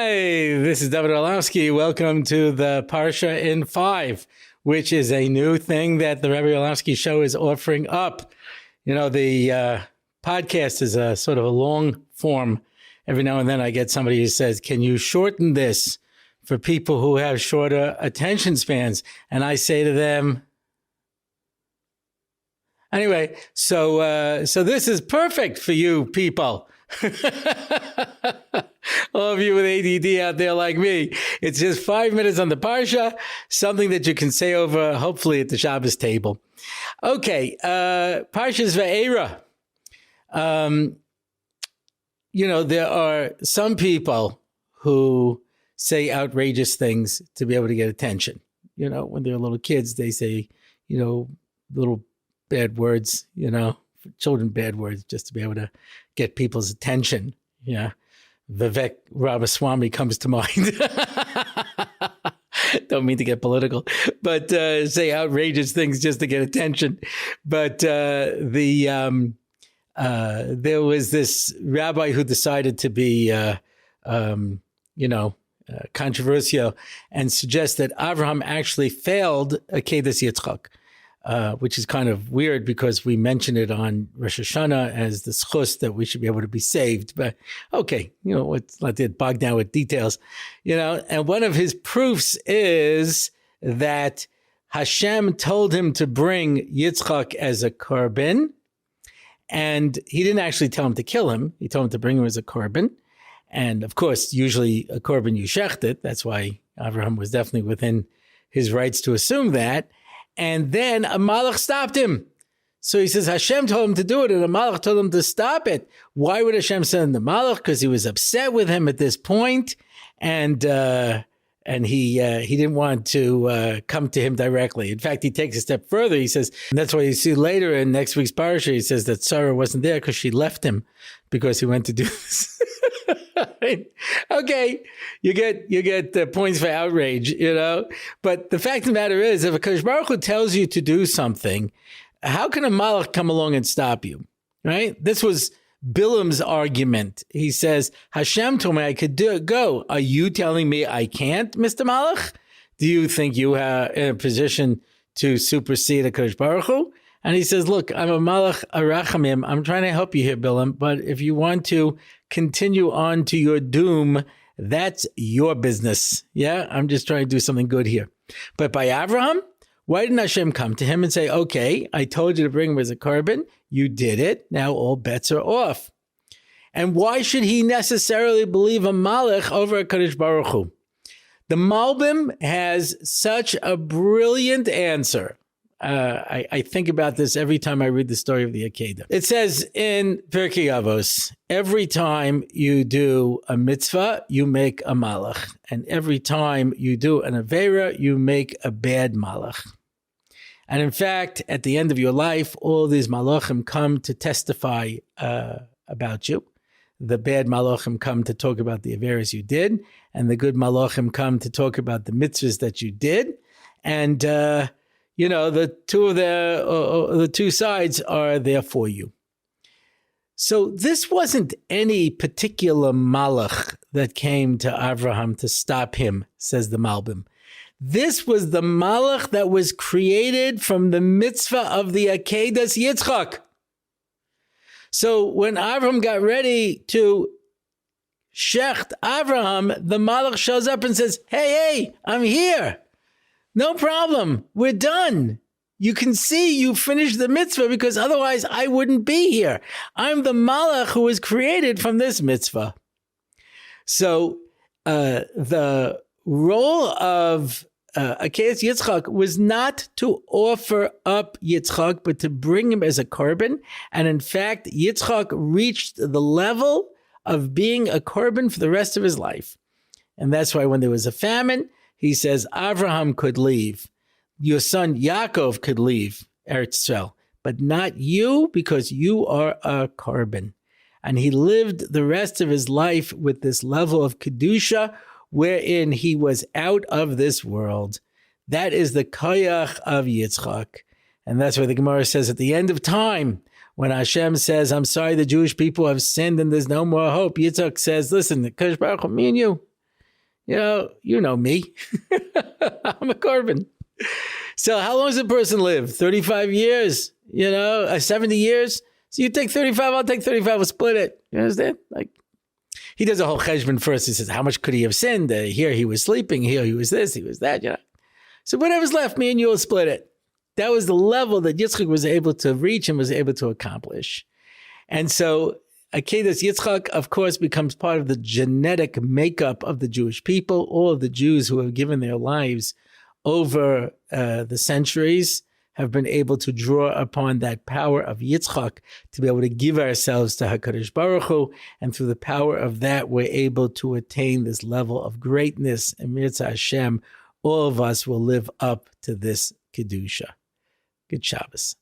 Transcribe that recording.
Hi, this is David Orlofsky. Welcome to the Parsha in 5, which is a new thing that the Rabbi Orlofsky show is offering up. You know, the podcast is a sort of a long form. Every now and then I get somebody who says, can you shorten this for people who have shorter attention spans? And I say to them, anyway, so this is perfect for you people. All of you with ADD out there like me. It's just 5 minutes on the Parsha, something that you can say over, hopefully, at the Shabbos table. Okay, Parsha's Vayera. You know, there are some people who say outrageous things to be able to get attention. You know, when they're little kids, they say, you know, little bad words, you know, for children, bad words, just to be able to get people's attention. Yeah. Vivek Ramaswamy comes to mind. Don't mean to get political, but say outrageous things just to get attention. But there was this rabbi who decided to be, controversial and suggest that Avraham actually failed Akedas Yitzchak. Which is kind of weird because we mention it on Rosh Hashanah as the schus that we should be able to be saved. But okay, you know, let's not get bogged down with details, you know. And one of his proofs is that Hashem told him to bring Yitzchak as a korban, and he didn't actually tell him to kill him. He told him to bring him as a korban. And of course, usually a korban you shecht it. That's why Avraham was definitely within his rights to assume that. And then a malach stopped him. So he says, Hashem told him to do it, and a malach told him to stop it. Why would Hashem send the malach? Because he was upset with him at this point, and he didn't want to come to him directly. In fact, he takes a step further. He says, and that's why you see later in next week's parasha, he says that Sarah wasn't there because she left him because he went to do this. Okay, you get the points for outrage, you know. But the fact of the matter is, if a Kadosh Baruch Hu tells you to do something, how can a malach come along and stop you? Right? This was Bilam's argument. He says, Hashem told me I could go. Are you telling me I can't, Mr. Malach? Do you think you are in a position to supersede a Kadosh Baruch Hu? And he says, look, I'm a malach arachamim. I'm trying to help you here, Bilam. But if you want to continue on to your doom, that's your business. Yeah, I'm just trying to do something good here. But by Avraham, why didn't Hashem come to him and say, okay, I told you to bring him as a korban. You did it. Now all bets are off. And why should he necessarily believe a malach over a Kadosh Baruch Hu? The Malbim has such a brilliant answer. I think about this every time I read the story of the Akedah. It says in Pirkei Avos, every time you do a mitzvah, you make a malach. And every time you do an Vayera, you make a bad malach. And in fact, at the end of your life, all these malachim come to testify about you. The bad malachim come to talk about the Averas you did, and the good malachim come to talk about the mitzvahs that you did. And you know, the two sides are there for you. So this wasn't any particular malach that came to Avraham to stop him, says the Malbim. This was the malach that was created from the mitzvah of the Akedas Yitzchak. So when Avraham got ready to shecht Avraham, the malach shows up and says, hey, I'm here. No problem. We're done. You can see you finished the mitzvah because otherwise I wouldn't be here. I'm the malach who was created from this mitzvah. So the role of Akedas Yitzchak was not to offer up Yitzchak, but to bring him as a korban. And in fact, Yitzchak reached the level of being a korban for the rest of his life. And that's why when there was a famine, he says, Avraham could leave. Your son Yaakov could leave Eretz Yisrael, but not you, because you are a korban. And he lived the rest of his life with this level of Kedusha, wherein he was out of this world. That is the koyach of Yitzchak. And that's why the Gemara says at the end of time, when Hashem says, I'm sorry, the Jewish people have sinned and there's no more hope, Yitzchak says, listen, the Kadosh Baruch Hu, me and you, You know me. I'm a korban. So how long does a person live? 35 years, 70 years. So you take 35, I'll take 35, we'll split it. You understand? Like, he does a whole cheshbon first. He says, how much could he have sinned? Here he was sleeping. Here he was this, he was that, So whatever's left, me and you will split it. That was the level that Yitzchak was able to reach and was able to accomplish. And so Akedas Yitzchak, of course, becomes part of the genetic makeup of the Jewish people. All of the Jews who have given their lives over the centuries have been able to draw upon that power of Yitzchak to be able to give ourselves to HaKadosh Baruch Hu. And through the power of that, we're able to attain this level of greatness. And Mirza Hashem, all of us will live up to this Kedusha. Good Shabbos.